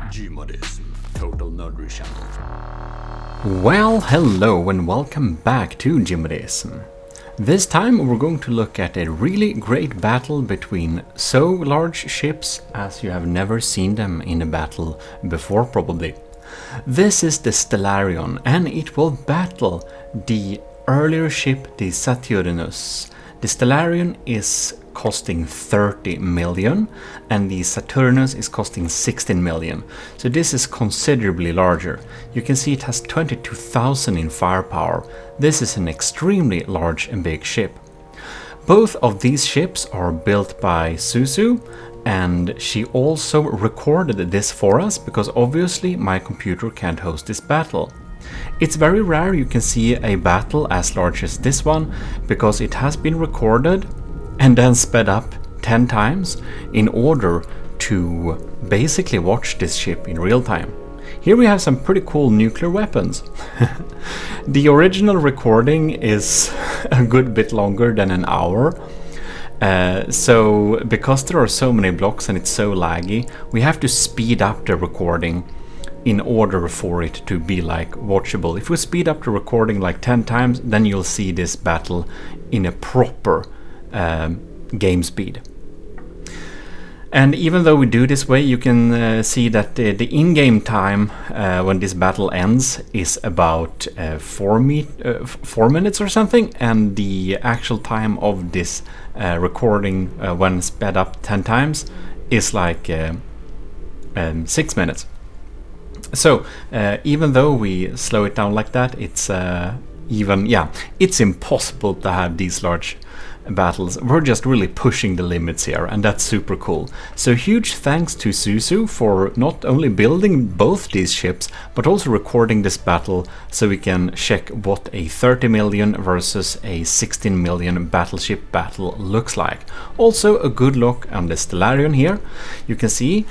Gmodism, total nerdery channel. Well, hello and welcome back to Gmodism. This time we're going to look at a really great battle between so large ships as you have never seen them in a battle before probably. This is the Stellarion and it will battle the earlier ship, the Saturnius. The Stellarion is costing 30 million and the Saturnius is costing 16 million. So this is considerably larger. You can see it has 22,000 in firepower. This is an extremely large and big ship. Both of these ships are built by Suzu, and she also recorded this for us because obviously my computer can't host this battle. It's very rare you can see a battle as large as this one because it has been recorded and then sped up 10 times in order to basically watch this ship in real time. Here we have some pretty cool nuclear weapons. The original recording is a good bit longer than an hour. So because there are so many blocks and it's so laggy, we have to speed up the recording in order for it to be like watchable. If we speed up the recording like 10 times, then you'll see this battle in a proper game speed. And even though we do this way, you can see that the in-game time when this battle ends is about 4 minutes or something, and the actual time of this recording when sped up 10 times is like 6 minutes. So even though we slow it down like that, it's it's impossible to have these large battles. We're just really pushing the limits here, and that's super cool. So huge thanks to Suzu for not only building both these ships but also recording this battle so we can check what a 30 million versus a 16 million battleship battle looks like. Also a good look on the Stellarion here. You can see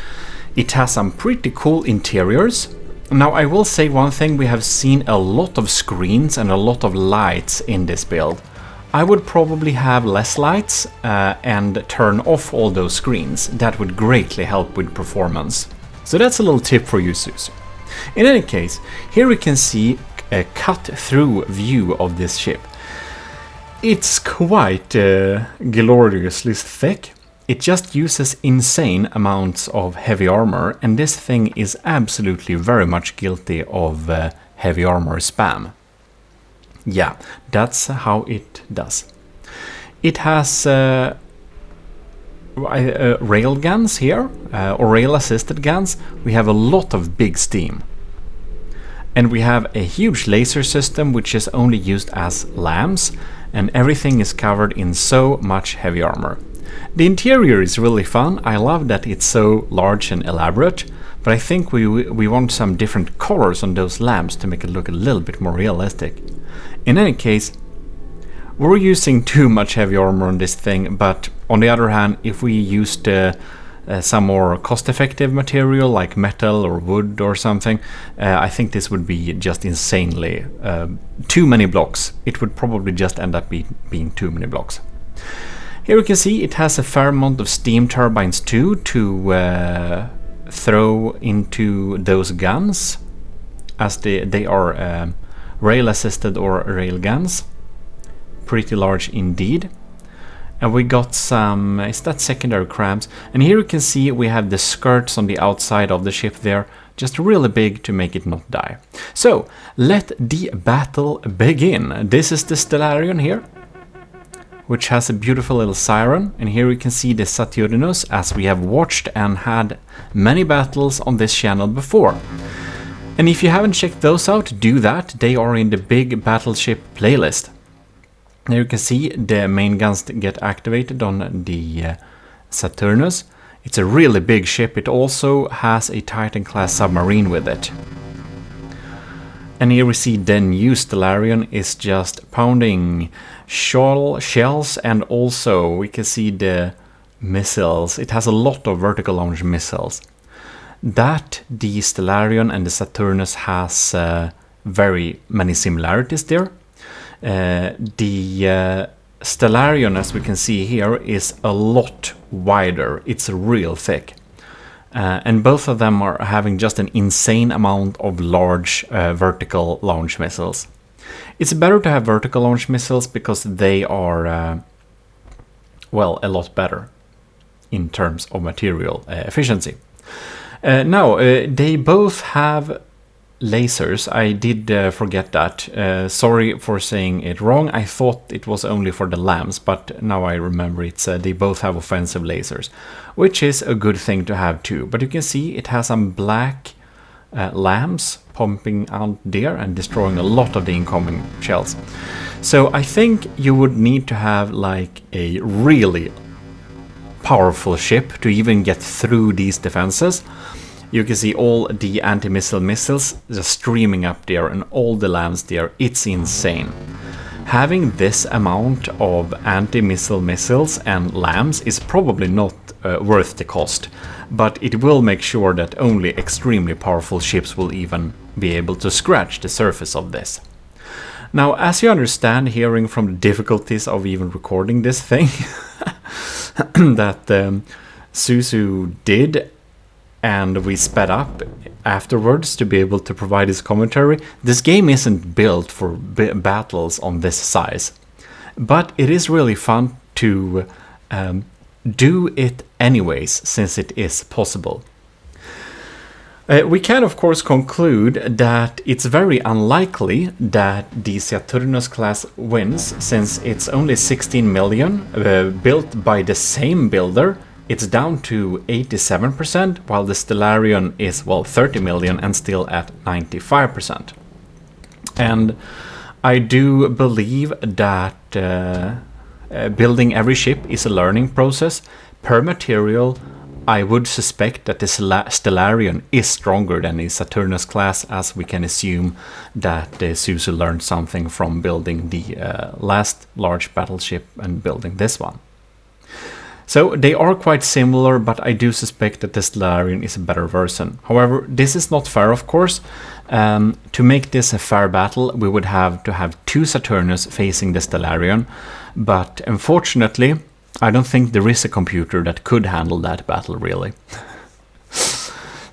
it has some pretty cool interiors. Now I will say one thing, we have seen a lot of screens and a lot of lights in this build. I would probably have less lights and turn off all those screens. That would greatly help with performance. So that's a little tip for you, Suzu. In any case, here we can see a cut-through view of this ship. It's quite gloriously thick. It just uses insane amounts of heavy armor, and this thing is absolutely very much guilty of heavy armor spam. Yeah, that's how it does. It has rail guns here, or rail assisted guns. We have a lot of big steam. And we have a huge laser system which is only used as lamps, and everything is covered in so much heavy armor. The interior is really fun. I love that it's so large and elaborate, but I think we want some different colors on those lamps to make it look a little bit more realistic. In any case, we're using too much heavy armor on this thing, but on the other hand, if we used some more cost-effective material like metal or wood or something, I think this would be just insanely too many blocks. It would probably just end up being too many blocks. Here we can see it has a fair amount of steam turbines too to throw into those guns, as they are rail assisted or rail guns. Pretty large indeed. And we got some, is that secondary cramps? And here you can see we have the skirts on the outside of the ship there, just really big to make it not die. So let the battle begin. This is the Stellarion here, which has a beautiful little siren, and here we can see the Saturnius, as we have watched and had many battles on this channel before. And if you haven't checked those out, do that. They are in the big battleship playlist. There you can see the main guns get activated on the Saturnius. It's a really big ship. It also has a Titan class submarine with it. And here we see the new Stellarion is just pounding shells, and also we can see the missiles. It has a lot of vertical launch missiles. That the Stellarion and the Saturnius has very many similarities there. The Stellarion, as we can see here, is a lot wider. It's real thick. And both of them are having just an insane amount of large vertical launch missiles. It's better to have vertical launch missiles because they are, well, a lot better in terms of material efficiency. Now, they both have lasers. I did forget that. Sorry for saying it wrong. I thought it was only for the lambs, but now I remember it's they both have offensive lasers, which is a good thing to have too. But you can see it has some black lambs pumping out there and destroying a lot of the incoming shells. So I think you would need to have like a really powerful ship to even get through these defenses. You can see all the anti-missile missiles just streaming up there and all the lambs there. It's insane. Having this amount of anti-missile missiles and lambs is probably not worth the cost, but it will make sure that only extremely powerful ships will even be able to scratch the surface of this. Now, as you understand, hearing from the difficulties of even recording this thing that Suzu did, and we sped up afterwards to be able to provide his commentary, this game isn't built for battles on this size. But it is really fun to do it anyways, since it is possible. We can of course conclude that it's very unlikely that the Saturnius class wins, since it's only 16 million built by the same builder. It's down to 87%, while the Stellarion is, well, 30 million and still at 95%. And I do believe that building every ship is a learning process. Per material, I would suspect that the Stellarion is stronger than the Saturnius class, as we can assume that Suzu learned something from building the last large battleship and building this one. So they are quite similar, but I do suspect that the Stellarion is a better version. However, this is not fair, of course. To make this a fair battle, we would have to have two Saturnius facing the Stellarion, but unfortunately, I don't think there is a computer that could handle that battle, really.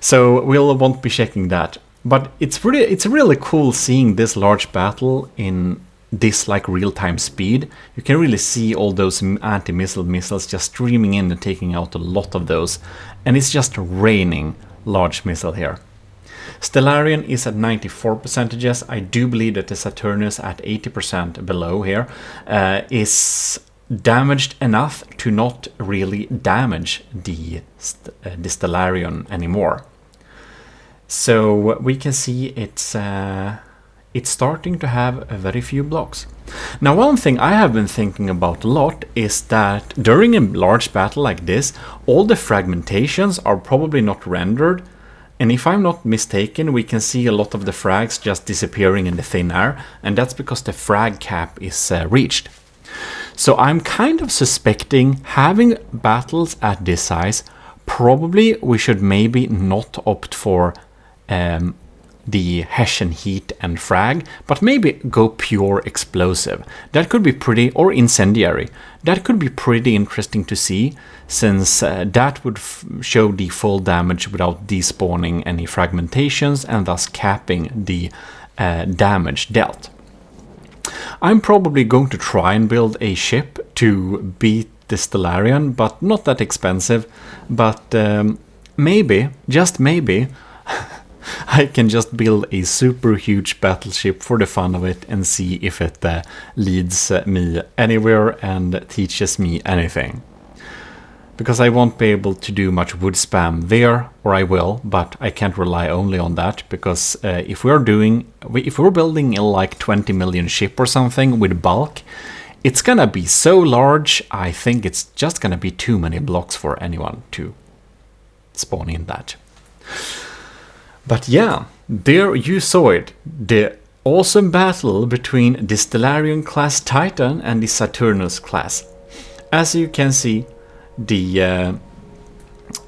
So we won't be checking that. But it's really cool seeing this large battle in this like real-time speed. You can really see all those anti-missile missiles just streaming in and taking out a lot of those, and it's just raining large missile here. Stellarion is at 94%. I do believe that the Saturnius at 80% below here is damaged enough to not really damage the Stellarion anymore. So we can see it's starting to have a very few blocks. Now, one thing I have been thinking about a lot is that during a large battle like this, all the fragmentations are probably not rendered. And if I'm not mistaken, we can see a lot of the frags just disappearing in the thin air, and that's because the frag cap is reached. So I'm kind of suspecting, having battles at this size, probably we should maybe not opt for the Hessian heat and frag, but maybe go pure explosive. That could be pretty, or incendiary. That could be pretty interesting to see, since that would show the full damage without despawning any fragmentations and thus capping the damage dealt. I'm probably going to try and build a ship to beat the Stellarion, but not that expensive. But maybe, just maybe, I can just build a super huge battleship for the fun of it and see if it leads me anywhere and teaches me anything. Because I won't be able to do much wood spam there, or I will, but I can't rely only on that, because if we're building a like 20 million ship or something with bulk, it's gonna be so large, I think it's just gonna be too many blocks for anyone to spawn in that. But yeah, there you saw it, the awesome battle between the Stellarion class Titan and the Saturnius class. As you can see, the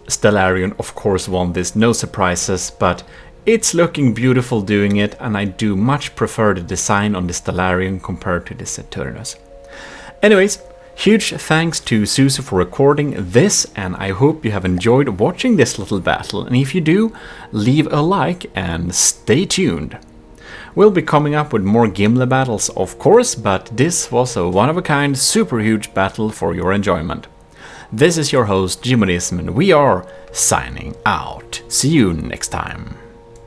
Stellarion of course won this, no surprises, but it's looking beautiful doing it, and I do much prefer the design on the Stellarion compared to the Saturnius. Anyways, Huge thanks to Susie for recording this, and I hope you have enjoyed watching this little battle, and if you do, leave a like and stay tuned. We'll be coming up with more Gimli battles, of course, but this was a one-of-a-kind, super huge battle for your enjoyment. This is your host, Gmodism, and we are signing out. See you next time.